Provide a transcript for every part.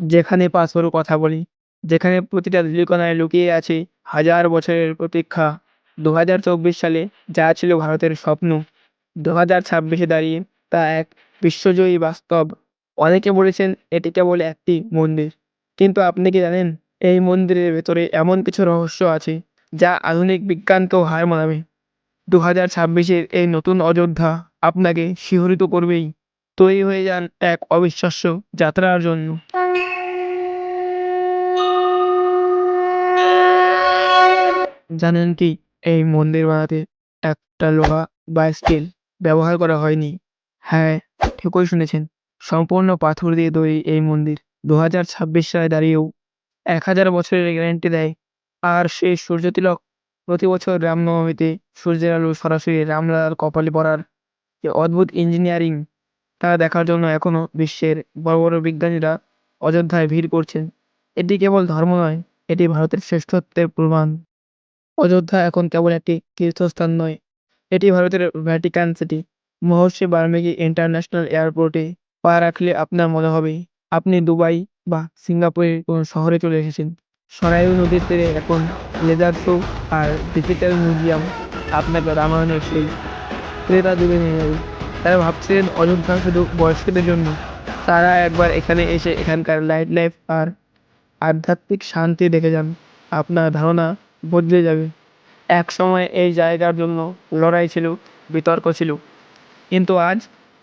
যেখানে পাথর কথা বলি, যেখানে প্রতিটা ধূলিকণায় লুকিয়ে আছে হাজার বছরের প্রতীক্ষা। ২০২৪ সালে যা ছিল ভারতের স্বপ্ন, ২০২৬-এ দাঁড়িয়ে তা এক বিশ্বজয়ী বাস্তব। অনেকে বলেছেন এটি কেবল একটি মন্দির। কিন্তু আপনি কি জানেন এই মন্দিরের ভেতরে এমন কিছু রহস্য আছে যা আধুনিক বিজ্ঞানকেও হার মানাবে। ২০২৬-এর এই নতুন অযোধ্যা আপনাকে শিহরিত করবেই। তৈরি হয়ে যান এক অবিশ্বাস্য যাত্রার জন্য। জানেন কি এই মন্দির বানাতে একটা লোহা বা স্টিল ব্যবহার করা হয়নি। হ্যাঁ, ঠিকই শুনেছেন। সম্পূর্ণ পাথর দিয়ে তৈরি এই মন্দির ২০২৬ সালে দাঁড়িয়েও ১,০০০ বছরের গ্যারান্টি দেয়। আর সেই সূর্যতিলক প্রতি বছর রামনবমীতে সূর্যের আলো সরাসরি রামলালার কপালে পড়ার যে অদ্ভুত ইঞ্জিনিয়ারিং তা দেখার জন্য এখনও বিশ্বের বড় বড় বিজ্ঞানীরা অযোধ্যায় ভিড় করছেন। এটি কেবল ধর্ম নয়, এটি ভারতের শ্রেষ্ঠত্বের প্রমাণ। অযোধ্যা এখন কেবল একটি তীর্থস্থান নয়, এটি ভারতের ভ্যাটিকান সিটি। মহর্ষি বাল্মীকি ইন্টারন্যাশনাল এয়ারপোর্টে পা রাখলে আপনার মনে হবে আপনি দুবাই বা সিঙ্গাপুরের কোনো শহরে চলে এসেছেন। সরাইউ নদীর তীরে এখন লেজার শো আর ডিজিটাল মিউজিয়াম আপনাকে রামায়ণের সেই ক্রেতা যুগে নিয়ে যাবে। তারা ভাবছিলেন অযোধ্যা শুধু বয়স্কদের জন্য। তারা একবার এখানে এসে এখানকার নাইট লাইফ আর আধ্যাত্মিক শান্তি দেখে যান। আপনার ধারণা বদলে যাবে। একসময় এই জায়গার জন্য লড়াই ছিল, বিতর্ক ছিল। কিন্তু আজ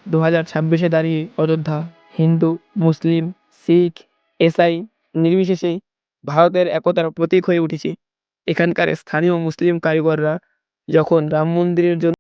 ২০২৬-এ দাঁড়িয়ে অযোধ্যা হিন্দু, মুসলিম, শিখ, ইসাই নির্বিশেষে ভারতের একতার প্রতীক হয়ে উঠেছে। এখানকার স্থানীয় মুসলিম কারিগররা যখন রাম মন্দিরের জন্য